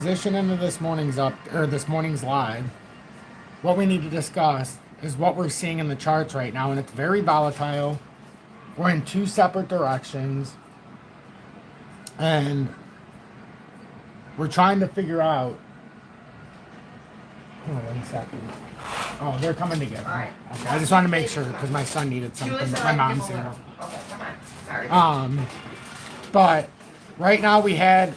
Transition into this morning's live. What we need to discuss is what we're seeing in the charts right now, and it's very volatile. We're in two separate directions, and we're trying to figure out. Hold on 1 second. Oh, they're coming together. All right. Okay, I just wanted to make sure because my son needed something. My mom's here. Okay, come on. Sorry. But right now we had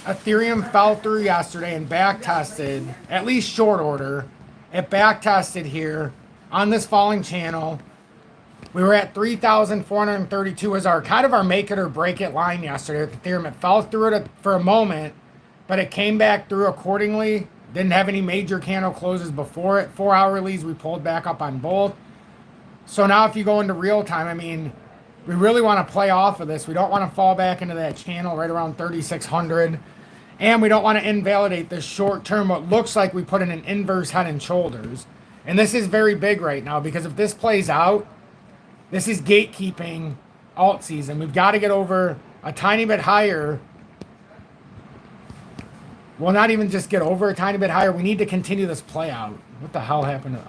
Ethereum fell through yesterday and back tested, at least short order. It back tested here on this falling channel. We were at 3,432 as our kind of our make it or break it line yesterday with Ethereum. It fell through it for a moment, but it came back through accordingly. Didn't have any major candle closes before it. 4 hourlies, we pulled back up on both. So now if you go into real time, I mean, we really want to play off of this. We don't want to fall back into that channel right around 3,600. And we don't want to invalidate this short term, what looks like we put in an inverse head and shoulders. And this is very big right now because if this plays out, this is gatekeeping alt season. We've got to get over a tiny bit higher. Well, not even just get over a tiny bit higher. We need to continue this play out. What the hell happened to...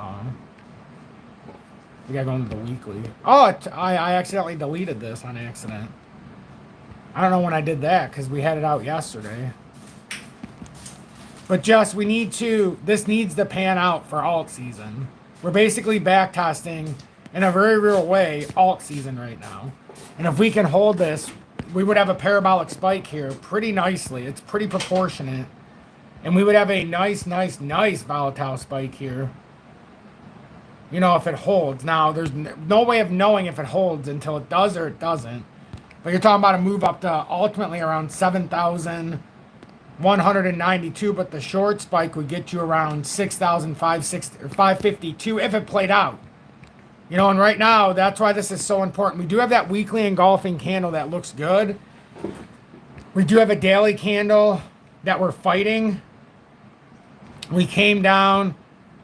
we got to go into the weekly. Oh, I accidentally deleted this on accident. I don't know when I did that because we had it out yesterday. But just, this needs to pan out for alt season. We're basically back testing in a very real way alt season right now. And if we can hold this, we would have a parabolic spike here pretty nicely. It's pretty proportionate. And we would have a nice volatile spike here. You know, if it holds. Now, there's no way of knowing if it holds until it does or it doesn't. But you're talking about a move up to ultimately around 7,192. But the short spike would get you around 6,552 if it played out. You know, and right now, that's why this is so important. We do have that weekly engulfing candle that looks good. We do have a daily candle that we're fighting. We came down,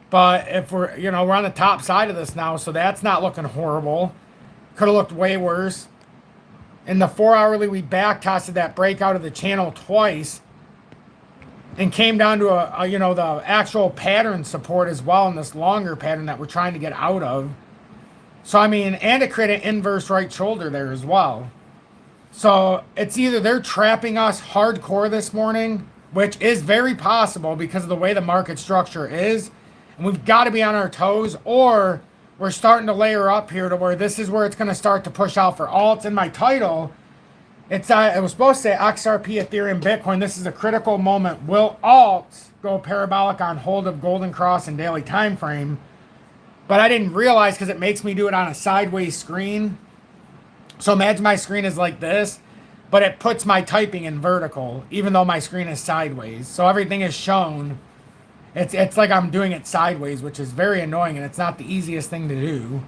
but if we're on the top side of this now, so that's not looking horrible. Could have looked way worse. In the 4 hourly, we back tested that breakout of the channel twice and came down to the actual pattern support as well in this longer pattern that we're trying to get out of. So, I mean, and it created an inverse right shoulder there as well. So, it's either they're trapping us hardcore this morning, which is very possible because of the way the market structure is, and we've got to be on our toes, or we're starting to layer up here to where this is where it's going to start to push out for alts. In my title, it was supposed to say XRP, Ethereum, Bitcoin. This is a critical moment. Will alts go parabolic on hold of Goldencross and daily time frame? But I didn't realize because it makes me do it on a sideways screen. So imagine my screen is like this, but it puts my typing in vertical, even though my screen is sideways. So everything is shown. It's like I'm doing it sideways, which is very annoying, and it's not the easiest thing to do.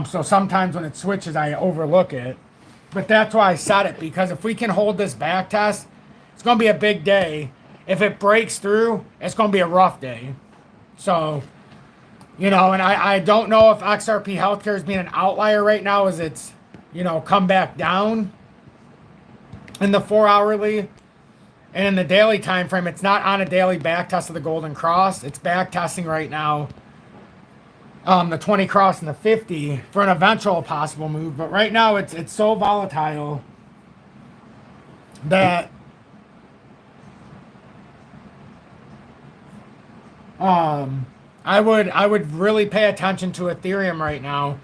So sometimes when it switches, I overlook it. But that's why I set it, because if we can hold this back test, it's going to be a big day. If it breaks through, it's going to be a rough day. So... and I don't know if XRP Healthcare is being an outlier right now as it's, come back down in the 4 hourly. And in the daily time frame, it's not on a daily back test of the Goldencross. It's back testing right now the 20 cross and the 50 for an eventual possible move. But right now, it's so volatile that I would really pay attention to Ethereum right now.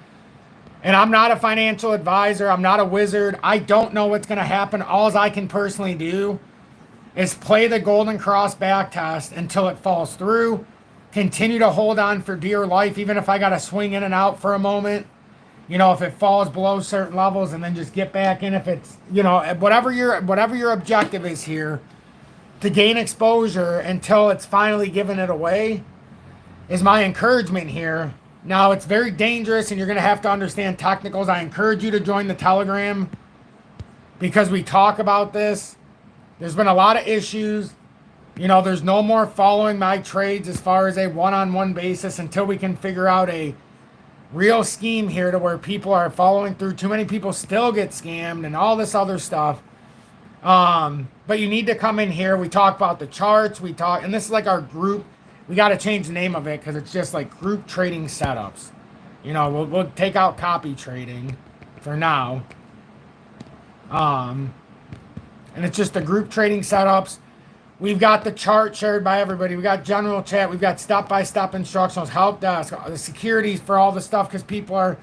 And I'm not a financial advisor. I'm not a wizard. I don't know what's going to happen. All I can personally do is play the Goldencross back test until it falls through. Continue to hold on for dear life, even if I got to swing in and out for a moment. If it falls below certain levels, and then just get back in. If it's, whatever your objective is here, to gain exposure until it's finally given it away, is my encouragement here. Now, it's very dangerous, and you're going to have to understand technicals. I encourage you to join the Telegram because we talk about this. There's been a lot of issues. There's no more following my trades as far as a one-on-one basis until we can figure out a real scheme here to where people are following through. Too many people still get scammed and all this other stuff. But you need to come in here. We talk about the charts. And this is like our group. We got to change the name of it because it's just like group trading setups. You know, we'll take out copy trading for now. And it's just the group trading setups. We've got the chart shared by everybody. We got general chat. We've got step-by-step instructions, help desk, the securities for all the stuff because people are,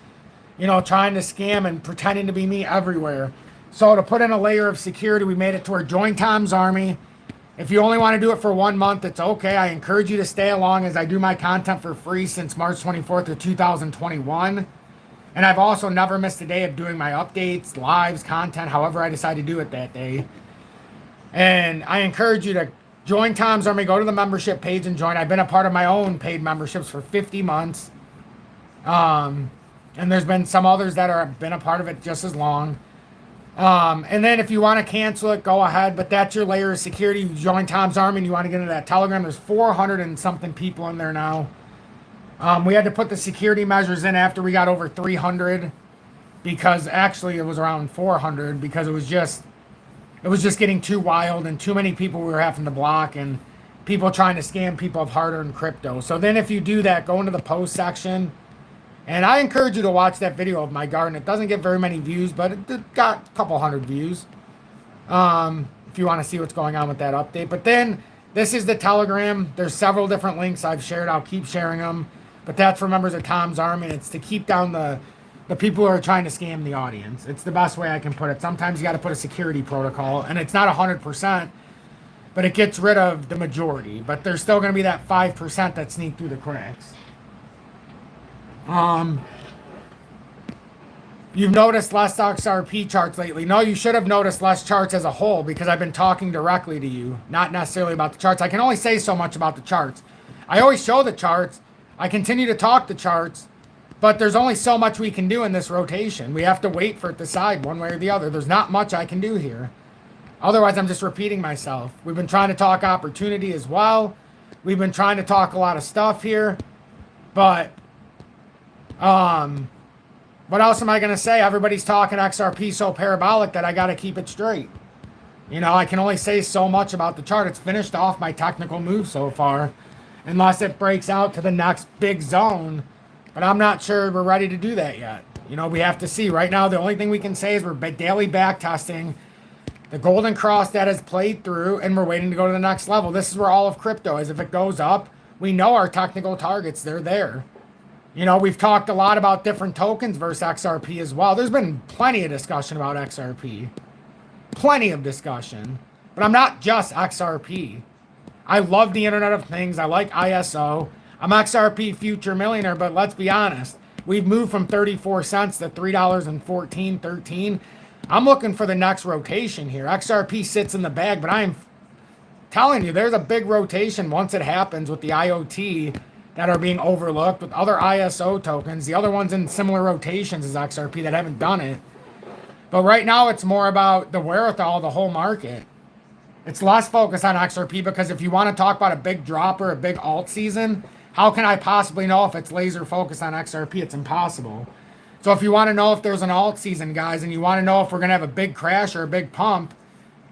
you know, trying to scam and pretending to be me everywhere. So to put in a layer of security, we made it to where join Tom's Army. If you only want to do it for 1 month, it's okay. I encourage you to stay along as I do my content for free since March 24th of 2021. And I've also never missed a day of doing my updates, lives, content, however I decide to do it that day. And I encourage you to join Tom's Army, go to the membership page and join. I've been a part of my own paid memberships for 50 months. And there's been some others that have been a part of it just as long. And then if you want to cancel it, go ahead. But that's your layer of security. You join Tom's Army and you want to get into that Telegram. There's 400 and something people in there now. We had to put the security measures in after we got over 300. Because actually it was around 400. Because it was just getting too wild and too many people we were having to block. And people trying to scam people of hard-earned crypto. So then if you do that, go into the post section. And I encourage you to watch that video of my garden. It doesn't get very many views, but it got a couple hundred views. If you want to see what's going on with that update. But then, this is the Telegram. There's several different links I've shared. I'll keep sharing them. But that's for members of Tom's Army. It's to keep down the people who are trying to scam the audience. It's the best way I can put it. Sometimes you got to put a security protocol. And it's not 100%, but it gets rid of the majority. But there's still going to be that 5% that sneak through the cracks. You've noticed less XRP charts lately. No, you should have noticed less charts as a whole because I've been talking directly to you, not necessarily about the charts. I can only say so much about the charts. I always show the charts. I continue to talk the charts, but there's only so much we can do in this rotation. We have to wait for it to decide one way or the other. There's not much I can do here. Otherwise, I'm just repeating myself. We've been trying to talk opportunity as well. We've been trying to talk a lot of stuff here, but what else am I going to say? Everybody's talking XRP so parabolic that I got to keep it straight. You know, I can only say so much about the chart. It's finished off my technical move so far, unless it breaks out to the next big zone. But I'm not sure we're ready to do that yet. You know, we have to see. Right now, the only thing we can say is we're daily back testing the Goldencross that has played through, and we're waiting to go to the next level. This is where all of crypto is. If it goes up, we know our technical targets. They're there. You know, we've talked a lot about different tokens versus XRP as well. There's been plenty of discussion about XRP. Plenty of discussion. But I'm not just XRP. I love the Internet of Things. I like ISO. I'm XRP future millionaire, but let's be honest. We've moved from 34 cents to $3.14, 13. I'm looking for the next rotation here. XRP sits in the bag, but I'm telling you, there's a big rotation once it happens with the IoT that are being overlooked with other ISO tokens, the other ones in similar rotations as XRP that haven't done it. But right now it's more about the wherewithal of the whole market. It's less focused on XRP because if you want to talk about a big drop or a big alt season, how can I possibly know if it's laser focused on XRP? It's impossible. So if you want to know if there's an alt season, guys, and you want to know if we're going to have a big crash or a big pump,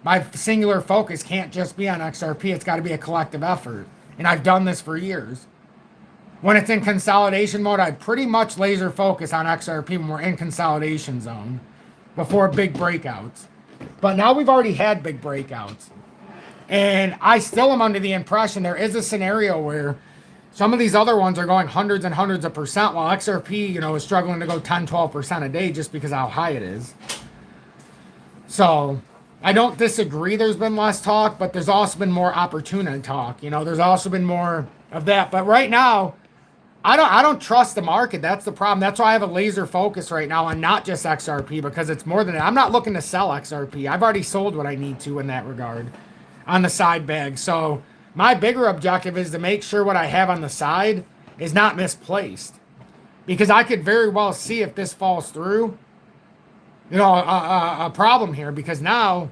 my singular focus can't just be on XRP. It's got to be a collective effort. And I've done this for years. When it's in consolidation mode, I pretty much laser focus on XRP when we're in consolidation zone before big breakouts. But now we've already had big breakouts. And I still am under the impression there is a scenario where some of these other ones are going hundreds and hundreds of percent while XRP, you know, is struggling to go 10, 12% a day just because of how high it is. So I don't disagree there's been less talk, but there's also been more opportunity talk. You know, there's also been more of that. But right now, I don't trust the market. That's the problem. That's why I have a laser focus right now on not just XRP because it's more than that. I'm not looking to sell XRP. I've already sold what I need to in that regard on the side bag. So my bigger objective is to make sure what I have on the side is not misplaced. Because I could very well see if this falls through, you know, a problem here. Because now,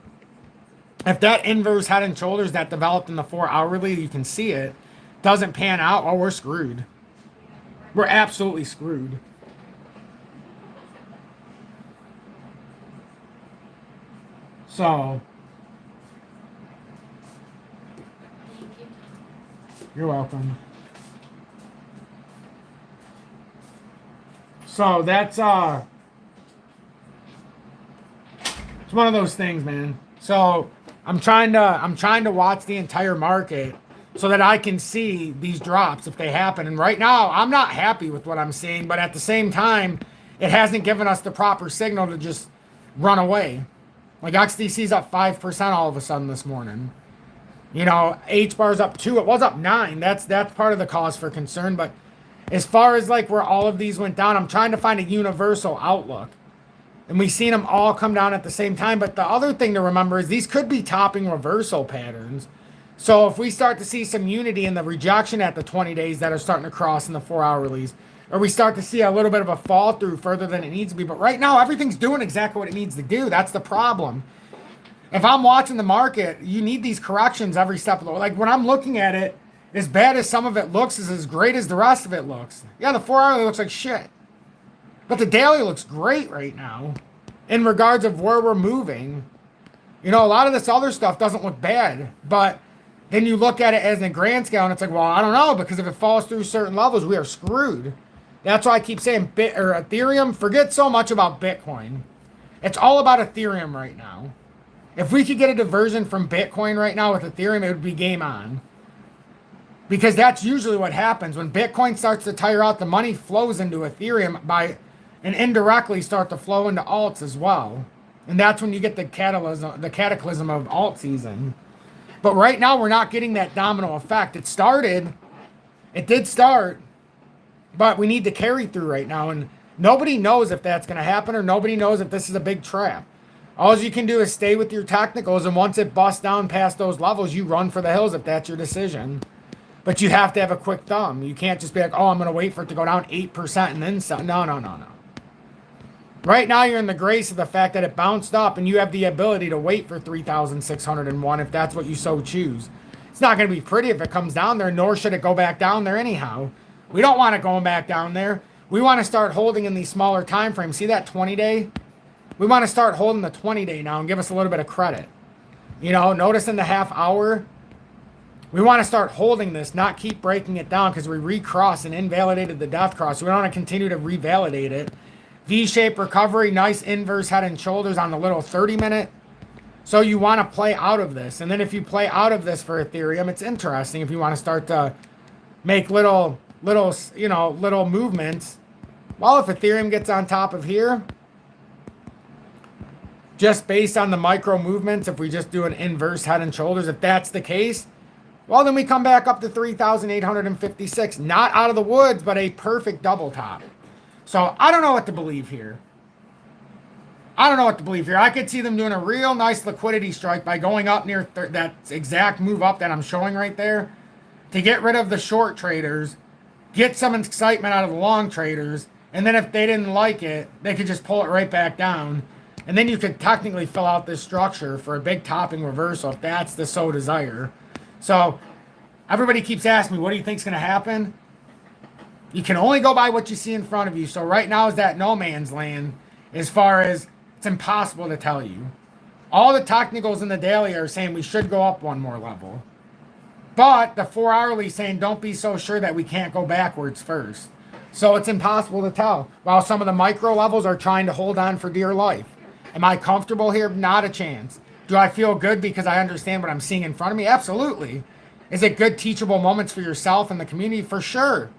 if that inverse head and shoulders that developed in the 4 hourly, you can see it, doesn't pan out, oh, we're screwed. We're absolutely screwed. So, You're welcome. So that's it's one of those things, man. So I'm trying to watch the entire market so that I can see these drops if they happen. And right now, I'm not happy with what I'm seeing, but at the same time, it hasn't given us the proper signal to just run away. Like XDC's up 5% all of a sudden this morning. You know, H-bar's up 2. It was up 9. That's part of the cause for concern. But as far as like where all of these went down, I'm trying to find a universal outlook. And we've seen them all come down at the same time. But the other thing to remember is these could be topping reversal patterns. So if we start to see some unity in the rejection at the 20 days that are starting to cross in the 4-hour release, or we start to see a little bit of a fall through further than it needs to be. But right now, everything's doing exactly what it needs to do. That's the problem. If I'm watching the market, you need these corrections every step of the way. Like when I'm looking at it, as bad as some of it looks, is as great as the rest of it looks. Yeah, the 4-hour looks like shit. But the daily looks great right now in regards of where we're moving. You know, a lot of this other stuff doesn't look bad. But then you look at it as a grand scale and it's like, well, I don't know, because if it falls through certain levels, we are screwed. That's why I keep saying Ethereum, forget so much about Bitcoin. It's all about Ethereum right now. If we could get a diversion from Bitcoin right now with Ethereum, it would be game on. Because that's usually what happens. When Bitcoin starts to tire out, the money flows into Ethereum and indirectly start to flow into alts as well. And that's when you get the cataclysm of alt season. But right now, we're not getting that domino effect. It did start, but we need to carry through right now. And nobody knows if that's going to happen, or nobody knows if this is a big trap. All you can do is stay with your technicals, and once it busts down past those levels, you run for the hills if that's your decision. But you have to have a quick thumb. You can't just be like, oh, I'm going to wait for it to go down 8% and then some. No. Right now, you're in the grace of the fact that it bounced up, and you have the ability to wait for 3,601 if that's what you so choose. It's not going to be pretty if it comes down there, nor should it go back down there anyhow. We don't want it going back down there. We want to start holding in these smaller time frames. See that 20-day? We want to start holding the 20-day now and give us a little bit of credit. You know, notice in the half hour, we want to start holding this, not keep breaking it down because we recrossed and invalidated the death cross. So we don't want to continue to revalidate it. V-shaped recovery, nice inverse head and shoulders on the little 30-minute. So you want to play out of this. And then if you play out of this for Ethereum, it's interesting if you want to start to make little movements. Well, if Ethereum gets on top of here, just based on the micro movements, if we just do an inverse head and shoulders, if that's the case, well, then we come back up to 3,856. Not out of the woods, but a perfect double top. So I don't know what to believe here. I could see them doing a real nice liquidity strike by going up near that exact move up that I'm showing right there to get rid of the short traders, get some excitement out of the long traders, and then if they didn't like it, they could just pull it right back down. And then you could technically fill out this structure for a big topping reversal if that's the so desire. So everybody keeps asking me, what do you think is going to happen? You can only go by what you see in front of you. So right now is that no man's land as far as it's impossible to tell you. All the technicals in the daily are saying we should go up one more level. But the 4-hourly is saying don't be so sure that we can't go backwards first. So it's impossible to tell. While some of the micro levels are trying to hold on for dear life. Am I comfortable here? Not a chance. Do I feel good because I understand what I'm seeing in front of me? Absolutely. Is it good teachable moments for yourself and the community? For sure.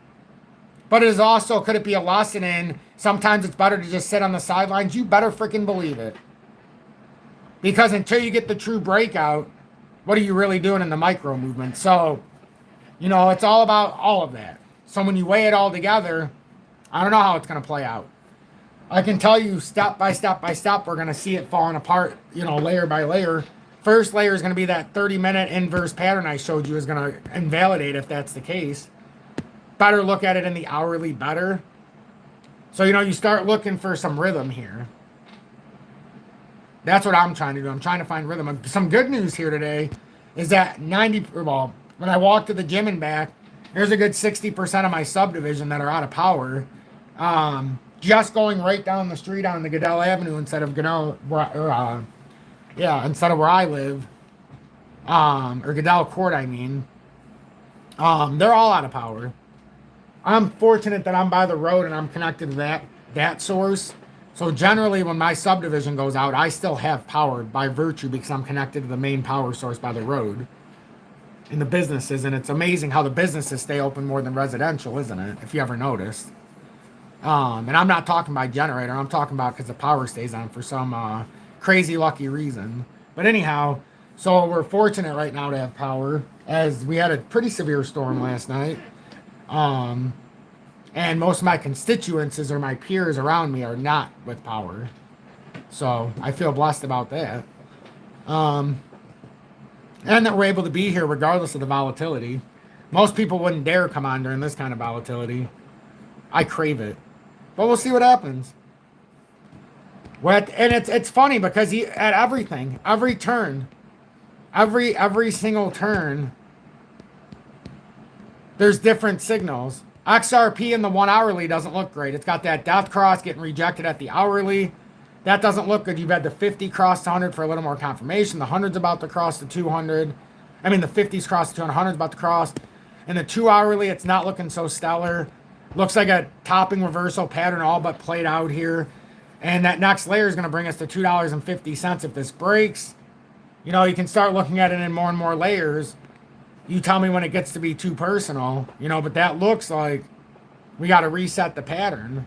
But it is also, could it be a lesson in sometimes it's better to just sit on the sidelines? You better freaking believe it. Because until you get the true breakout, what are you really doing in the micro movement? So, you know, it's all about all of that. So when you weigh it all together, I don't know how it's going to play out. I can tell you step by step by step, we're going to see it falling apart, you know, layer by layer. First layer is going to be that 30-minute inverse pattern I showed you is going to invalidate if that's the case. Better look at it in the hourly better. So, you know, you start looking for some rhythm here. That's what I'm trying to do. I'm trying to find rhythm. Some good news here today is that when I walk to the gym and back, there's a good 60% of my subdivision that are out of power. Just going right down the street on the Goodell Avenue instead of instead of where I live, or Goodell Court, I mean. They're all out of power. I'm fortunate that I'm by the road and I'm connected to that source. So generally when my subdivision goes out, I still have power by virtue because I'm connected to the main power source by the road. And the businesses, and it's amazing how the businesses stay open more than residential, isn't it? If you ever noticed. And I'm not talking by generator, I'm talking about because the power stays on for some crazy lucky reason. But anyhow, so we're fortunate right now to have power, as we had a pretty severe storm last night. And most of my constituencies or my peers around me are not with power. So I feel blessed about that. And that we're able to be here regardless of the volatility. Most people wouldn't dare come on during this kind of volatility. I crave it. But we'll see what happens. And it's funny because at everything, every turn, every single turn, there's different signals. XRP in the 1 hourly doesn't look great. It's got that death cross getting rejected at the hourly. That doesn't look good. You've had the 50 cross to 100 for a little more confirmation. The 100's about to cross to 200. I mean, the 50's crossed to 200. 100's about to cross. And the 2 hourly, it's not looking so stellar. Looks like a topping reversal pattern all but played out here. And that next layer is going to bring us to $2.50 if this breaks. You know, you can start looking at it in more and more layers. You tell me when it gets to be too personal, you know, but that looks like we got to reset the pattern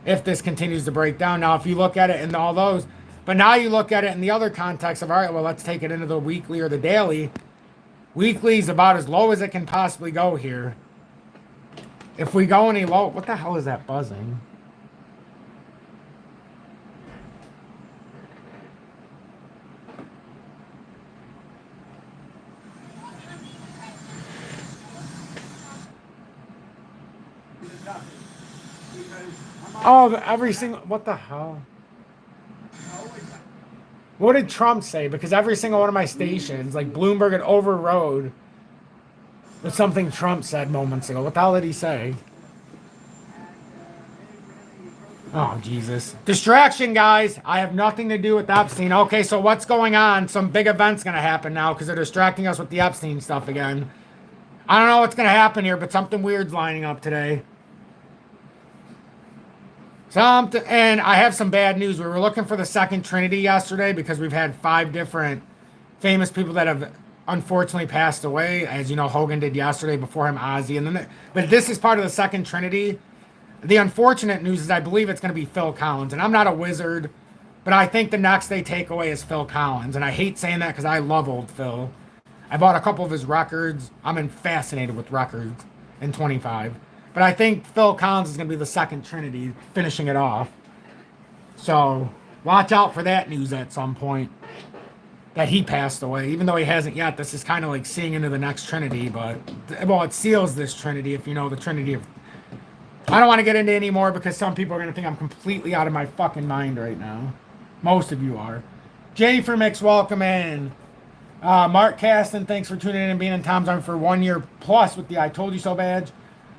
if this continues to break down. Now, if you look at it in all those, but now you look at it in the other context of, all right, well, let's take it into the weekly or the daily. Weekly is about as low as it can possibly go here. If we go any low, what the hell is that buzzing? Oh, every single, what the hell? What did Trump say? Because every single one of my stations, like Bloomberg, had overrode with something Trump said moments ago. What the hell did he say? Oh, Jesus. Distraction, guys. I have nothing to do with Epstein. Okay, so what's going on? Some big event's going to happen now because they're distracting us with the Epstein stuff again. I don't know what's going to happen here, but something weird's lining up today. And I have some bad news. We were looking for the second Trinity yesterday because we've had 5 different famous people that have unfortunately passed away. As you know, Hogan did yesterday, before him Ozzy. But this is part of the second Trinity. The unfortunate news is I believe it's going to be Phil Collins. And I'm not a wizard, but I think the next they take away is Phil Collins. And I hate saying that because I love old Phil. I bought a couple of his records. I'm fascinated with records in 25. But I think Phil Collins is going to be the second Trinity, finishing it off. So watch out for that news at some point, that he passed away. Even though he hasn't yet, this is kind of like seeing into the next Trinity. But, well, it seals this Trinity, if you know the Trinity of... I don't want to get into any more because some people are going to think I'm completely out of my fucking mind right now. Most of you are. Jennifer Mix, welcome in. Mark Caston, thanks for tuning in and being in Tom's Arm for 1 year plus with the I Told You So badge.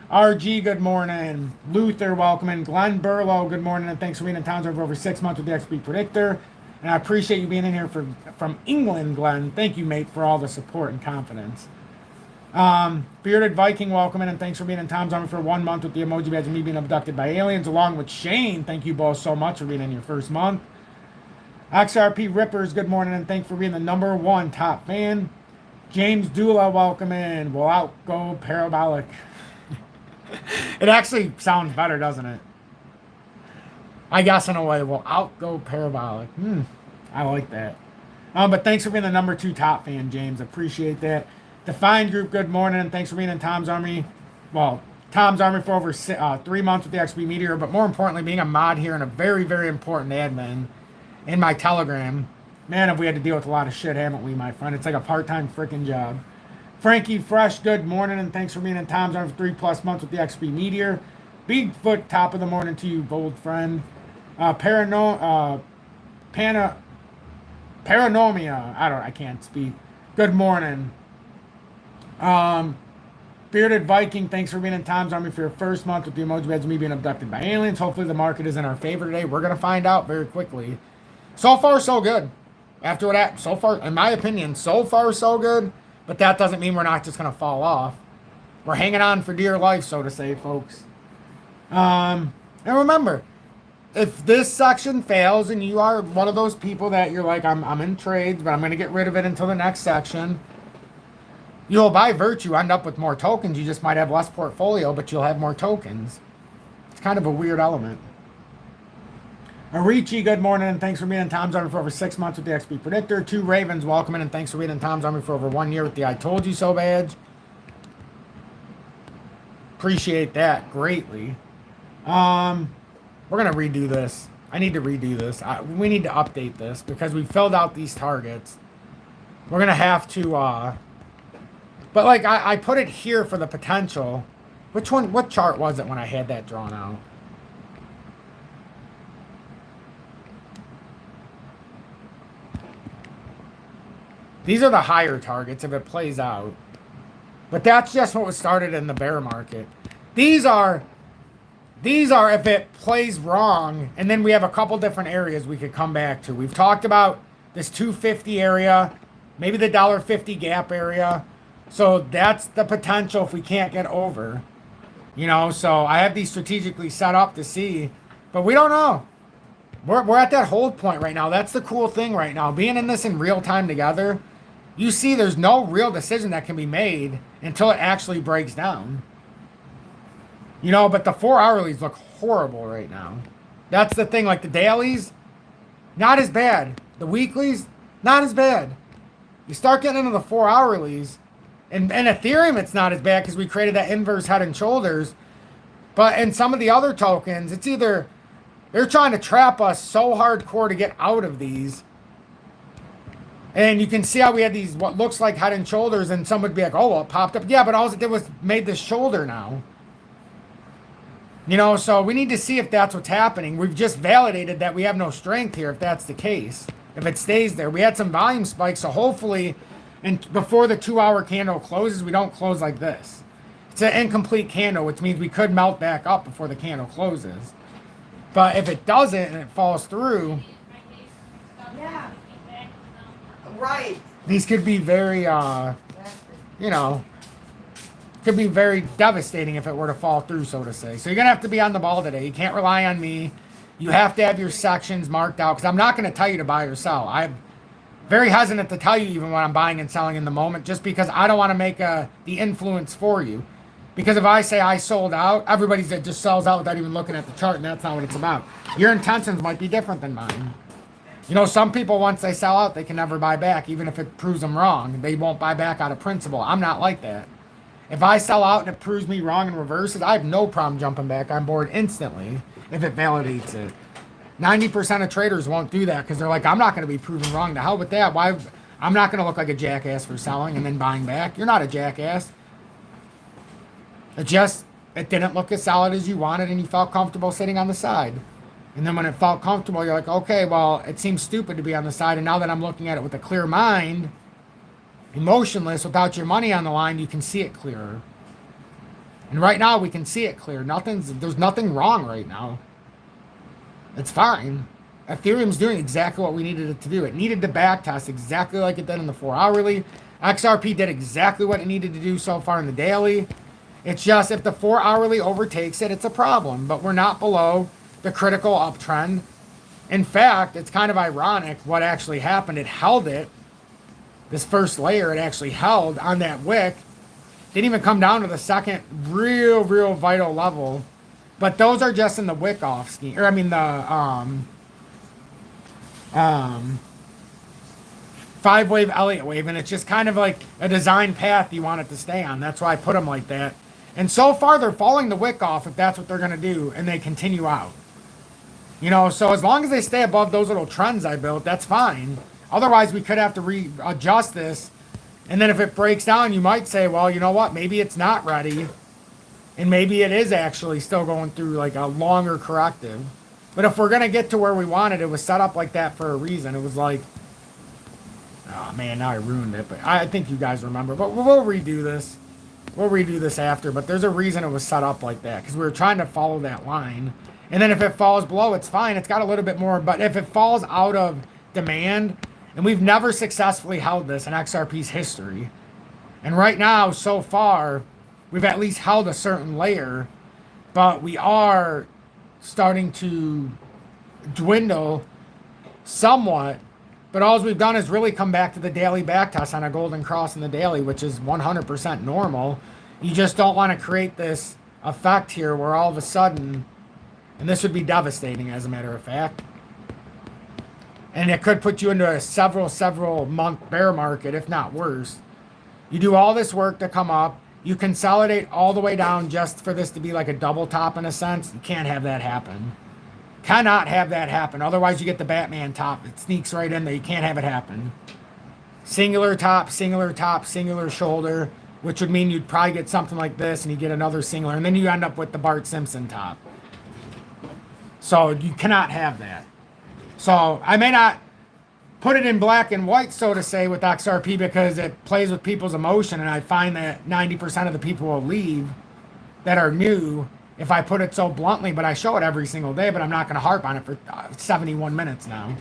RG, good morning. Luther, welcome in. Glenn Burlow, good morning, and thanks for being in Tom's Arm for over 6 months with the XP Predictor. And I appreciate you being in here from England, Glenn. Thank you, mate, for all the support and confidence. Bearded Viking, welcome in, and thanks for being in Tom's Army for 1 month with the emoji badge and me being abducted by aliens, along with Shane. Thank you both so much for being in your first month. XRP Rippers, good morning, and thanks for being the #1 top fan. James Dula, welcome in. We'll outgo Parabolic. It actually sounds better, doesn't it? I guess in a way, we'll outgo Parabolic. I like that. But thanks for being the #2 top fan, James. Appreciate that. Defined Group, good morning, and thanks for being in Tom's Army. Well, Tom's Army for over 3 months with the XP Meteor, but more importantly, being a mod here and a very, very important admin in my Telegram. Man, have we had to deal with a lot of shit, haven't we, my friend? It's like a part-time freaking job. Frankie Fresh, good morning, and thanks for being in Tom's Army for 3+ months with the XP Meteor. Bigfoot, top of the morning to you, bold friend. Paranomia. I can't speak. Good morning. Bearded Viking, thanks for being in Tom's Army for your first month with the emoji badge, me being abducted by aliens. Hopefully the market is in our favor today. We're going to find out very quickly. So far, so good. After what happened, so far, in my opinion, so far, so good. But that doesn't mean we're not just going to fall off. We're hanging on for dear life, so to say, folks. And remember, if this section fails and you are one of those people that you're like, I'm in trades, but I'm going to get rid of it until the next section, you'll by virtue end up with more tokens. You just might have less portfolio, but you'll have more tokens. It's kind of a weird element. Arichi, good morning, and thanks for being in Tom's Army for over 6 months with the XP Predictor. 2 Ravens, welcome in, and thanks for being in Tom's Army for over 1 year with the I Told You So badge. Appreciate that greatly. We're going to redo this. I need to redo this. We need to update this because we filled out these targets. We're going to have to... but, like, I put it here for the potential. What chart was it when I had that drawn out? These are the higher targets if it plays out. But that's just what was started in the bear market. These are if it plays wrong, and then we have a couple different areas we could come back to. We've talked about this 250 area, maybe the $1.50 gap area. So that's the potential if we can't get over. You know, so I have these strategically set up to see, but we don't know. We're at that hold point right now. That's the cool thing right now. Being in this in real time together, you see there's no real decision that can be made until it actually breaks down. You know, but the 4 hourlies look horrible right now. That's the thing. Like the dailies, not as bad. The weeklies, not as bad. You start getting into the 4 hourlies, and Ethereum, it's not as bad because we created that inverse head and shoulders. But in some of the other tokens, it's either they're trying to trap us so hardcore to get out of these. And you can see how we had these, what looks like head and shoulders, and some would be like, oh, well, it popped up. Yeah, but all it did was made this shoulder now. You know, so we need to see if that's what's happening. We've just validated that we have no strength here if that's the case. If it stays there. We had some volume spikes, so hopefully before the 2 hour candle closes, we don't close like this. It's an incomplete candle, which means we could melt back up before the candle closes. But if it doesn't and it falls through... Yeah. Right. These could be very, you know, could be very devastating if it were to fall through, so to say. So you're going to have to be on the ball today. You can't rely on me. You have to have your sections marked out because I'm not going to tell you to buy or sell. I'm very hesitant to tell you even when I'm buying and selling in the moment just because I don't want to make the influence for you. Because if I say I sold out, everybody that just sells out without even looking at the chart, and that's not what it's about. Your intentions might be different than mine. You know, some people, once they sell out, they can never buy back, even if it proves them wrong. They won't buy back out of principle. I'm not like that. If I sell out and it proves me wrong and reverses, I have no problem jumping back on board instantly if it validates it. 90% of traders won't do that because they're like, I'm not going to be proven wrong. To hell with that. Why? I'm not going to look like a jackass for selling and then buying back. You're not a jackass. It didn't look as solid as you wanted and you felt comfortable sitting on the side. And then when it felt comfortable, you're like, okay, well, it seems stupid to be on the side. And now that I'm looking at it with a clear mind, emotionless, without your money on the line, you can see it clearer. And right now, we can see it clear. There's nothing wrong right now. It's fine. Ethereum's doing exactly what we needed it to do. It needed to backtest exactly like it did in the 4 hourly. XRP did exactly what it needed to do so far in the daily. It's just if the 4 hourly overtakes it, it's a problem. But we're not below the critical uptrend. In fact, it's kind of ironic what actually happened. It held it. This first layer, it actually held on that wick. Didn't even come down to the second real vital level. But those are just in the wick off scheme. Or I mean the 5-wave Elliott wave. And it's just kind of like a design path you want it to stay on. That's why I put them like that. And so far, they're falling the wick off if that's what they're going to do. And they continue out. You know, so as long as they stay above those little trends I built, that's fine. Otherwise, we could have to readjust this. And then if it breaks down, you might say, well, you know what? Maybe it's not ready. And maybe it is actually still going through like a longer corrective. But if we're going to get to where we wanted, it was set up like that for a reason. It was like, oh man, now I ruined it. But I think you guys remember. But we'll redo this. We'll redo this after. But there's a reason it was set up like that. Because we were trying to follow that line. And then if it falls below, it's fine. It's got a little bit more. But if it falls out of demand, and we've never successfully held this in XRP's history. And right now, so far, we've at least held a certain layer, but we are starting to dwindle somewhat. But all we've done is really come back to the daily back test on a Goldencross in the daily, which is 100% normal. You just don't want to create this effect here where all of a sudden, and this would be devastating as a matter of fact, and it could put you into a several month bear market, if not worse. You do all this work to come up, you consolidate all the way down just for this to be like a double top in a sense. You can't have that happen. Cannot have that happen. Otherwise you get the Batman top. It sneaks right in there. You can't have it happen. Singular top, singular shoulder, which would mean you'd probably get something like this and you get another singular, and then you end up with the Bart Simpson top. So you cannot have that. So I may not put it in black and white, so to say, with XRP because it plays with people's emotion, and I find that 90% of the people will leave that are new if I put it so bluntly, but I show it every single day, but I'm not going to harp on it for 71 minutes now.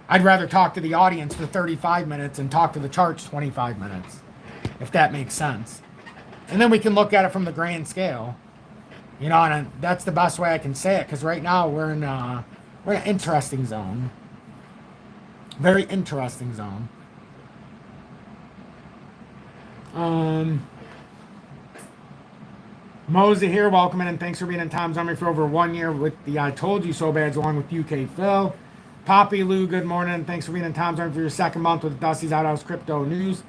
I'd rather talk to the audience for 35 minutes and talk to the charts 25 minutes, if that makes sense. And then we can look at it from the grand scale. You know, and that's the best way I can say it, because right now we're in an interesting zone. Very interesting zone. Mosey here, welcome in, and thanks for being in Tom's Army for over 1 year with the I Told You So Badge along with UK Phil. Poppy Lou, good morning, and thanks for being in Tom's Army for your second month with Dusty's Outhouse Crypto News.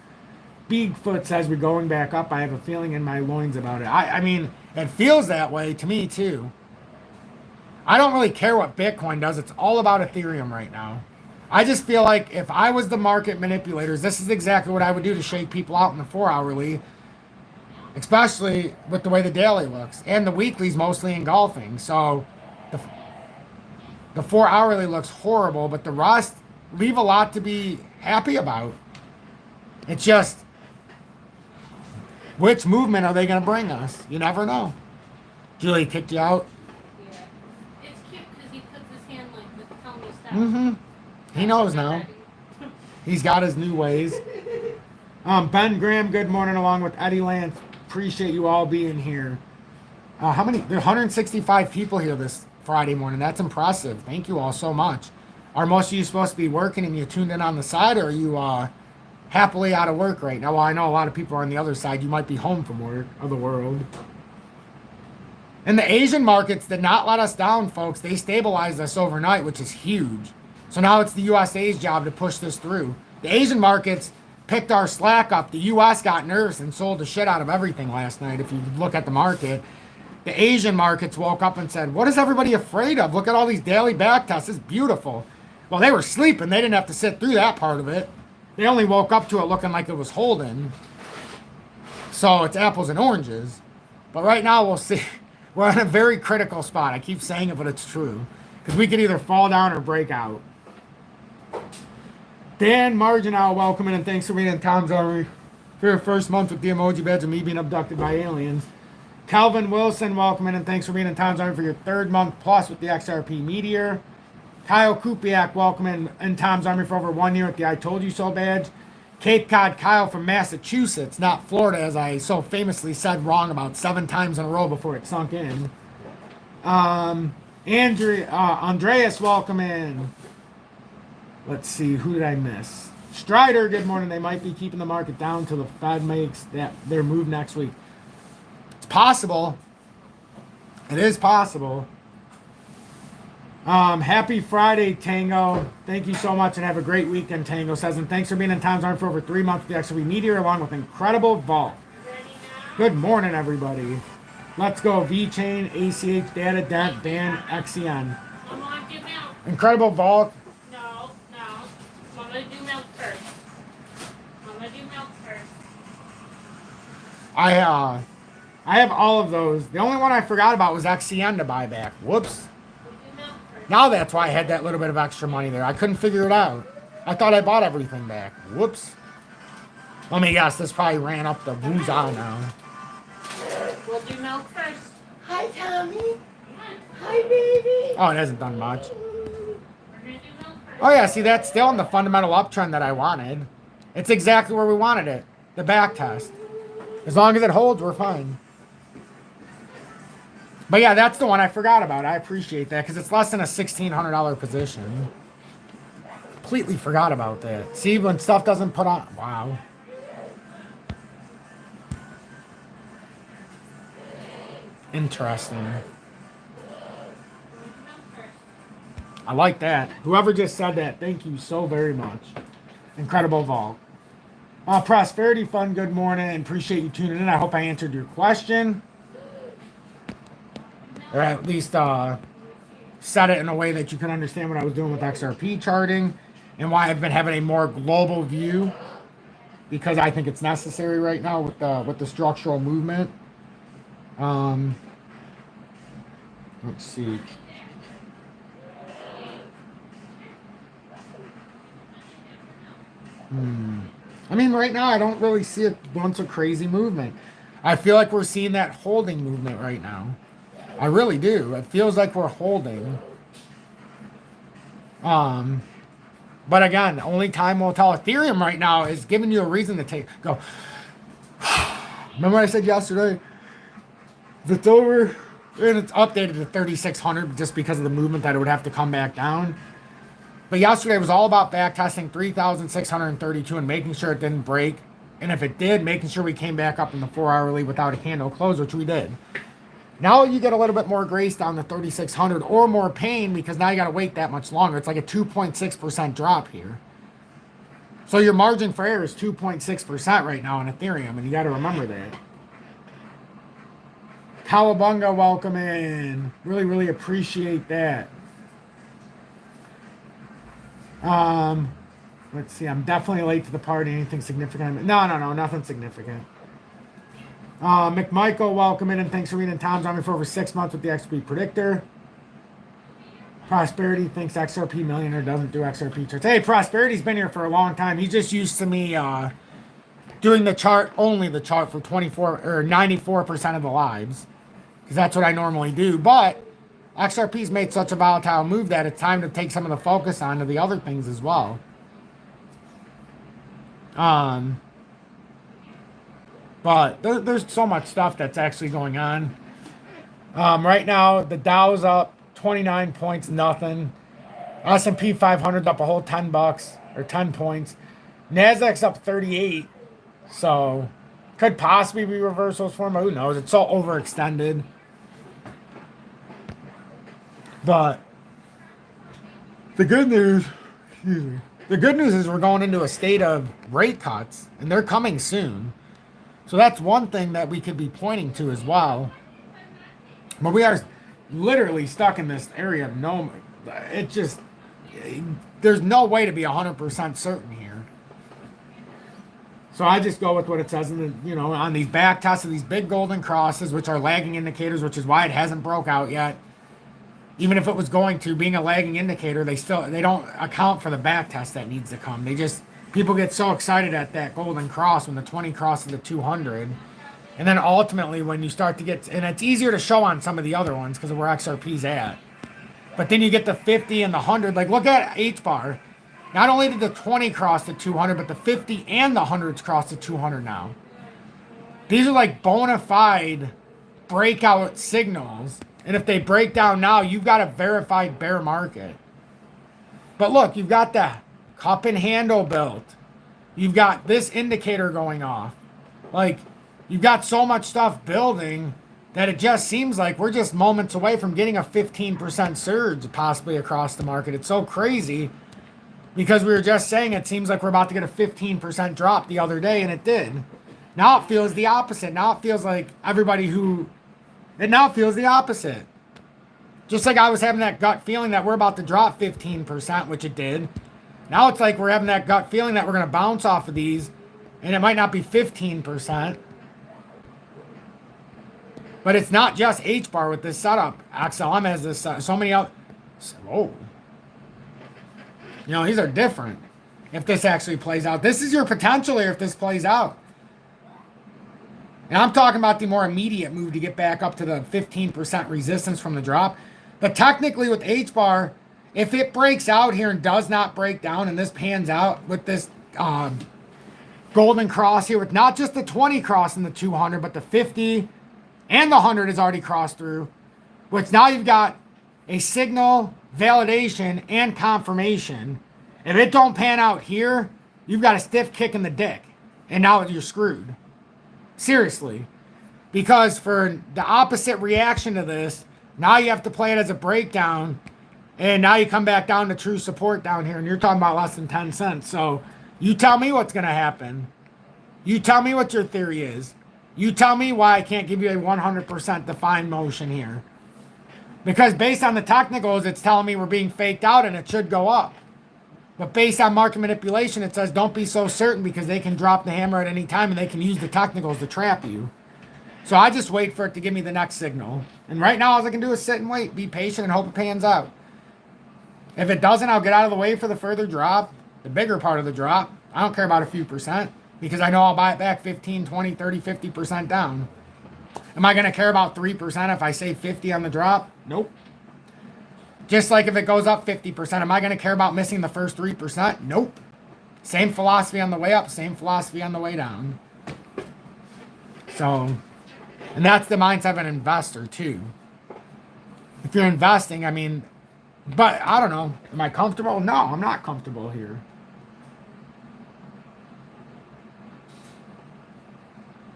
Bigfoot says we're going back up. I have a feeling in my loins about it. I mean, it feels that way to me too. I don't really care what Bitcoin does. It's all about Ethereum right now. I just feel like if I was the market manipulators, this is exactly what I would do to shake people out in the 4-hourly, especially with the way the daily looks. And the weekly's mostly engulfing. So the 4-hourly looks horrible, but the rest leave a lot to be happy about. It's just, which movement are they going to bring us? You never know. Julie kicked you out? Yeah. It's cute because he puts his hand like with tell me stuff. Mm-hmm. He knows now. He's got his new ways. Ben Graham, good morning, along with Eddie Lance. Appreciate you all being here. How many? There are 165 people here this Friday morning. That's impressive. Thank you all so much. Are most of you supposed to be working and you tuned in on the side, or are you happily out of work right now? Well, I know a lot of people are on the other side. You might be home from work of the world. And the Asian markets did not let us down, folks. They stabilized us overnight, which is huge. So now it's the USA's job to push this through. The Asian markets picked our slack up. The US got nervous and sold the shit out of everything last night. If you look at the market, the Asian markets woke up and said, what is everybody afraid of? Look at all these daily back tests. It's beautiful. Well, they were sleeping. They didn't have to sit through that part of it. They only woke up to it looking like it was holding. So it's apples and oranges. But right now we'll see. We're in a very critical spot. I keep saying it, but it's true. Because we could either fall down or break out. Dan Marginal, welcome in, and thanks for being in Tom's Army for your first month with the emoji badge and me being abducted by aliens. Calvin Wilson, welcome in, and thanks for being in Tom's Army for your third month plus with the XRP Meteor. Kyle Kupiak, welcome in Tom's Army for over 1 year with the I Told You So badge. Cape Cod Kyle from Massachusetts, not Florida, as I so famously said wrong about 7 times in a row before it sunk in. Andreas, welcome in. Let's see, who did I miss? Strider, good morning. They might be keeping the market down until the Fed makes their move next week. It's possible. It is possible. Happy Friday, Tango. Thank you so much and have a great weekend, Tango says. And thanks for being in Tom's Army for over 3 months with the XRP Meteor along with Incredible Vault. Good morning, everybody. Let's go. VeChain, ACH, Data, Dent, Dan, XCN. Incredible Vault. I'm gonna do milk first. I have all of those. The only one I forgot about was XCN to buy back. Whoops. Now that's why I had that little bit of extra money there. I couldn't figure it out. I thought I bought everything back. Whoops. Let me guess, this probably ran up the woozah now. We'll do milk first. Hi, Tommy. Hi, baby. Oh, it hasn't done much. We're gonna do milk first. Oh yeah, see, that's still in the fundamental uptrend that I wanted. It's exactly where we wanted it. The back test. As long as it holds, we're fine. But yeah, that's the one I forgot about. I appreciate that because it's less than a $1,600 position. Completely forgot about that. See, when stuff doesn't put on... Wow. Interesting. I like that. Whoever just said that, thank you so very much. Incredible vault. Prosperity Fund, good morning. And appreciate you tuning in. I hope I answered your question. Or at least said it in a way that you can understand what I was doing with XRP charting and why I've been having a more global view, because I think it's necessary right now with the structural movement. Let's see. I mean, right now I don't really see it once a crazy movement. I feel like we're seeing that holding movement right now. I really do. It feels like we're holding. But again, only time will tell. Ethereum right now is giving you a reason to go. Remember I said yesterday? If it's over, and it's updated to 3,600 just because of the movement that it would have to come back down. But yesterday was all about back testing 3,632 and making sure it didn't break. And if it did, making sure we came back up in the 4-hourly without a candle close, which we did. Now you get a little bit more grace down to 3,600 or more pain because now you got to wait that much longer. It's like a 2.6% drop here. So your margin for error is 2.6% right now on Ethereum, and you got to remember that. Cowabunga, welcome in. Really, really appreciate that. Let's see. I'm definitely late to the party. Anything significant? No, nothing significant. McMichael, welcome in, and thanks for reading Tom's Army for over 6 months with the XP Predictor. Prosperity thinks XRP Millionaire doesn't do XRP charts. Hey, Prosperity's been here for a long time. He's just used to me doing the chart, only the chart for 24 or 94% of the lives, because that's what I normally do. But XRP's made such a volatile move that it's time to take some of the focus onto the other things as well. But there's so much stuff that's actually going on. Right now, the Dow's up 29 points, nothing. S&P 500's up a whole $10 or 10 points. Nasdaq's up 38. So could possibly be reversals for him. Who knows? It's so overextended. But the good news, the good news is we're going into a state of rate cuts, and they're coming soon. So that's one thing that we could be pointing to as well. But we are literally stuck in this area of no, it just, there's no way to be 100% certain here. So I just go with what it says in the, on these back tests of these big golden crosses, which are lagging indicators, which is why it hasn't broke out yet. Even if it was going to, being a lagging indicator, they don't account for the back test that needs to come. People get so excited at that golden cross when the 20 crosses the 200. And then ultimately when you start to get, and it's easier to show on some of the other ones because of where XRP's at. But then you get the 50 and the 100. Like look at H-bar. Not only did the 20 cross the 200, but the 50 and the 100s cross the 200 now. These are like bona fide breakout signals. And if they break down now, you've got a verified bear market. But look, you've got the cup and handle built. You've got this indicator going off. Like, you've got so much stuff building that it just seems like we're just moments away from getting a 15% surge possibly across the market. It's so crazy because we were just saying it seems like we're about to get a 15% drop the other day, and it did. Now it feels the opposite. Now it feels like it now feels the opposite. Just like I was having that gut feeling that we're about to drop 15%, which it did. Now it's like we're having that gut feeling that we're going to bounce off of these, and it might not be 15%. But it's not just H-bar with this setup. XLM has this, so many other. Whoa. These are different. If this actually plays out. This is your potential here if this plays out. And I'm talking about the more immediate move to get back up to the 15% resistance from the drop. But technically with H-bar, if it breaks out here and does not break down and this pans out with this Goldencross here with not just the 20 crossing the 200, but the 50 and the 100 is already crossed through. Which now you've got a signal, validation, and confirmation. If it don't pan out here, you've got a stiff kick in the dick. And now you're screwed. Seriously. Because for the opposite reaction to this, now you have to play it as a breakdown. And now you come back down to true support down here. And you're talking about less than 10 cents. So you tell me what's going to happen. You tell me what your theory is. You tell me why I can't give you a 100% defined motion here. Because based on the technicals, it's telling me we're being faked out and it should go up. But based on market manipulation, it says don't be so certain because they can drop the hammer at any time and they can use the technicals to trap you. So I just wait for it to give me the next signal. And right now, all I can do is sit and wait, be patient, and hope it pans out. If it doesn't, I'll get out of the way for the further drop, the bigger part of the drop. I don't care about a few percent because I know I'll buy it back 15, 20, 30, 50% down. Am I going to care about 3% if I save 50 on the drop? Nope. Just like if it goes up 50%, am I going to care about missing the first 3%? Nope. Same philosophy on the way up, same philosophy on the way down. So, and that's the mindset of an investor too. If you're investing, I mean, but I don't know. Am I comfortable? No, I'm not comfortable here.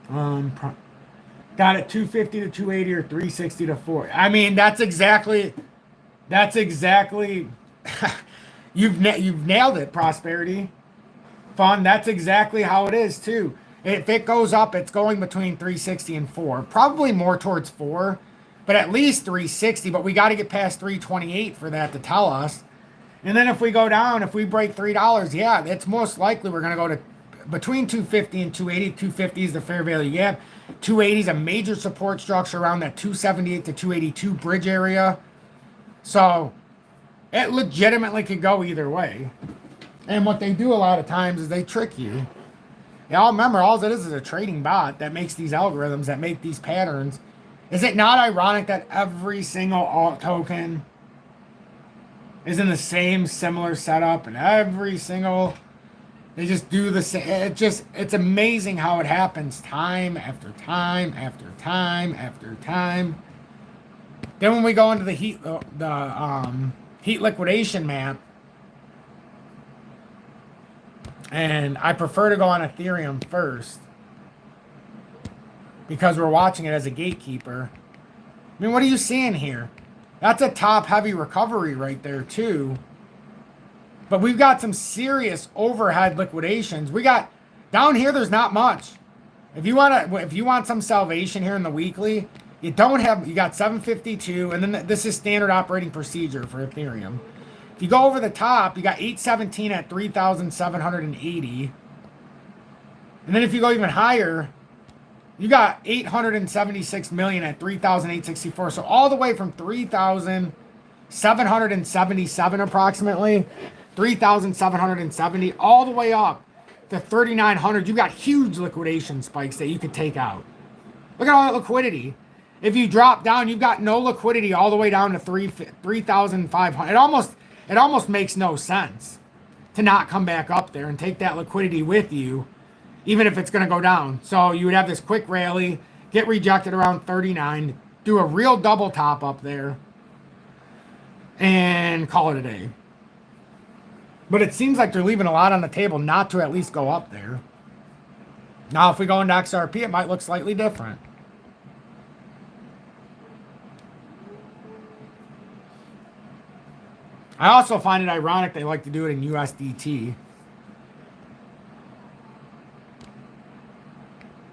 Got it 250 to 280 or 360 to 4. I mean, that's exactly you've nailed it, Prosperity Fund. That's exactly how it is too. If it goes up, it's going between 360 and 4. Probably more towards 4, but at least 360. But we got to get past 328 for that to tell us. And then if we go down, if we break $3, yeah, it's most likely we're going to go to between 250 and 280. 250 is the fair value gap. 280 is a major support structure around that 278 to 282 bridge area. So it legitimately could go either way. And what they do a lot of times is they trick you. Y'all remember, all it is a trading bot that makes these algorithms, that make these patterns. Is it not ironic that every single alt token is in the same similar setup and every single, they just do the same. It's amazing how it happens time after time after time after time. Then when we go into the heat liquidation map, and I prefer to go on Ethereum first because we're watching it as a gatekeeper. I mean, what are you seeing here? That's a top heavy recovery right there too. But we've got some serious overhead liquidations. We got down here, there's not much. If you want some salvation here in the weekly, you got 752, and then this is standard operating procedure for Ethereum. If you go over the top, you got 817 at 3,780. And then if you go even higher, you got 876 million at 3,864. So all the way from 3,777 approximately, 3,770, all the way up to 3,900. You've got huge liquidation spikes that you could take out. Look at all that liquidity. If you drop down, you've got no liquidity all the way down to 3,500. It almost makes no sense to not come back up there and take that liquidity with you, even if it's going to go down. So you would have this quick rally, get rejected around 39, do a real double top up there, and call it a day. But it seems like they're leaving a lot on the table not to at least go up there. Now, if we go into XRP, it might look slightly different. I also find it ironic they like to do it in USDT.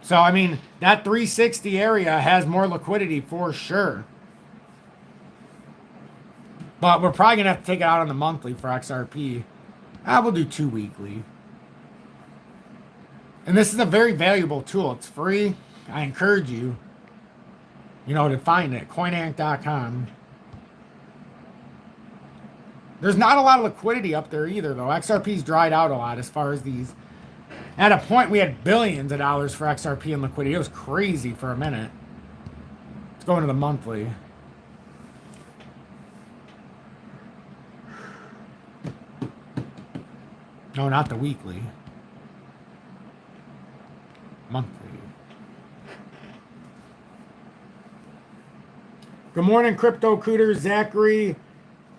So, I mean, that 360 area has more liquidity for sure. But we're probably going to have to take it out on the monthly for XRP. We'll do 2 weekly. And this is a very valuable tool. It's free. I encourage you, to find it. Coinank.com. There's not a lot of liquidity up there either, though. XRP's dried out a lot as far as these. At a point, we had billions of dollars for XRP in liquidity. It was crazy for a minute. Let's go into the monthly. No, not the weekly. monthly. Good morning, Crypto Cooter, Zachary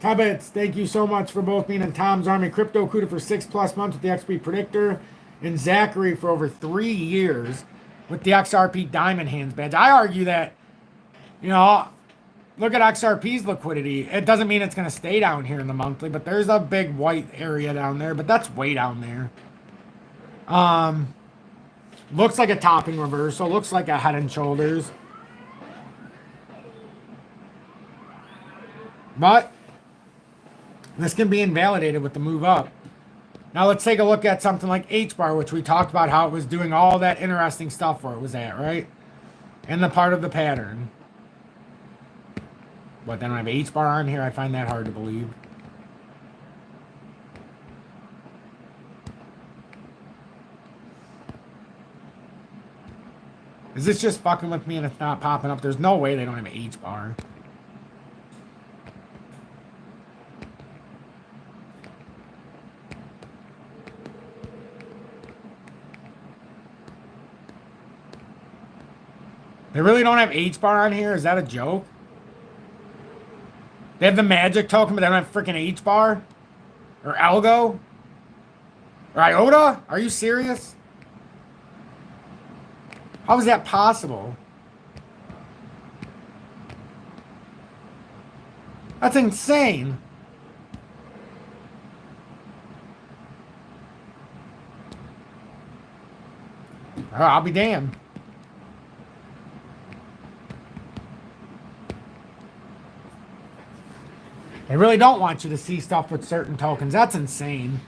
Tibbetts. Thank you so much for both being in Tom's Army. Crypto Cooter for 6+ months with the XP Predictor, and Zachary for over 3 years with the XRP Diamond Hands badge. I argue that, you know, look at XRP's liquidity. It doesn't mean it's going to stay down here in the monthly, but there's a big white area down there, but that's way down there. Looks like a topping reversal. Looks like a head and shoulders. But this can be invalidated with the move up. Now let's take a look at something like H-bar, which we talked about how it was doing all that interesting stuff where it was at, right? In the part of the pattern. What, they don't have H-bar on here? I find that hard to believe. Is this just fucking with me and it's not popping up? There's no way they don't have H-bar. They really don't have H-bar on here? Is that a joke? They have the magic token, but they don't have freaking H-bar? Or algo? Or iota? Are you serious? How is that possible? That's insane. Oh, I'll be damned. They really don't want you to see stuff with certain tokens. That's insane.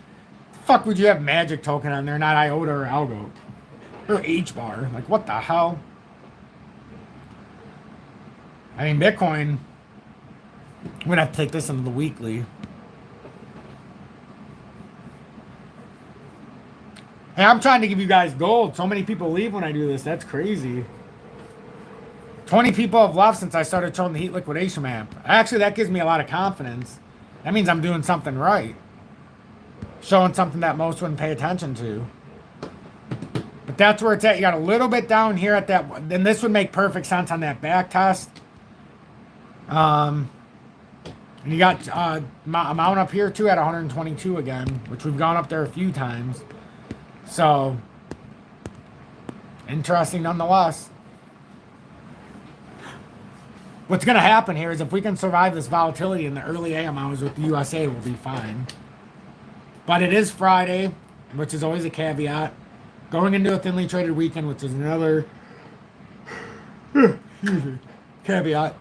The fuck would you have magic token on there, not iota or algo? Or H-bar. Like, what the hell? I mean, Bitcoin, I'm going to have to take this into the weekly. Hey, I'm trying to give you guys gold. So many people leave when I do this. That's crazy. 20 people have left since I started showing the heat liquidation map. Actually, that gives me a lot of confidence. That means I'm doing something right. Showing something that most wouldn't pay attention to. But that's where it's at. You got a little bit down here at that. Then this would make perfect sense on that back test. And you got amount up here too at 122 again, which we've gone up there a few times. So, interesting nonetheless. What's going to happen here is if we can survive this volatility in the early AM hours with the USA, we'll be fine. But it is Friday, which is always a caveat. Going into a thinly traded weekend, which is another caveat.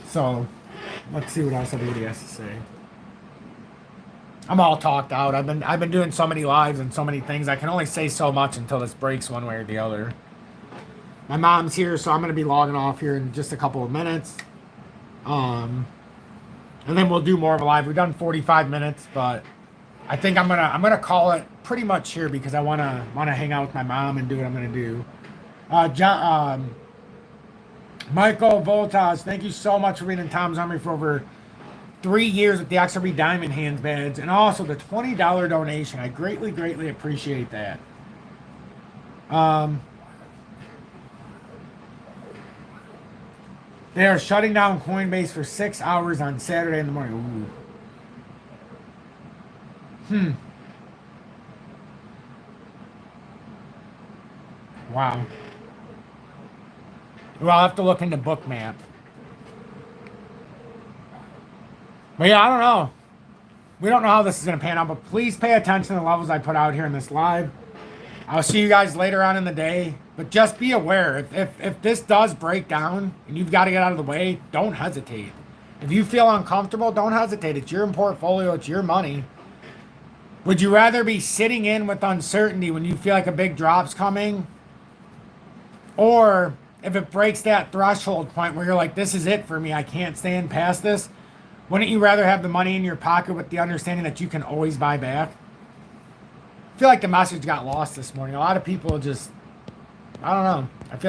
So, let's see what else everybody has to say. I'm all talked out. I've been doing so many lives and so many things. I can only say so much until this breaks one way or the other. My mom's here, so I'm gonna be logging off here in just a couple of minutes. And then we'll do more of a live. We've done 45 minutes, but I think I'm gonna call it pretty much here because I wanna hang out with my mom and do what I'm gonna do. Michael Voltas, thank you so much for being in Tom's Army for over 3 years with the XRP Diamond Hands badge, and also the $20 donation. I greatly, greatly appreciate that. They are shutting down Coinbase for 6 hours on Saturday in the morning. Ooh. Wow. Well, I'll have to look into Bookmap. But yeah, I don't know. We don't know how this is going to pan out, but please pay attention to the levels I put out here in this live. I'll see you guys later on in the day. But just be aware, if this does break down and you've got to get out of the way, don't hesitate. If you feel uncomfortable, don't hesitate. It's your portfolio. It's your money. Would you rather be sitting in with uncertainty when you feel like a big drop's coming? Or if it breaks that threshold point where you're like, this is it for me, I can't stand past this, wouldn't you rather have the money in your pocket with the understanding that you can always buy back? I feel like the message got lost this morning. A lot of people just, I don't know. I feel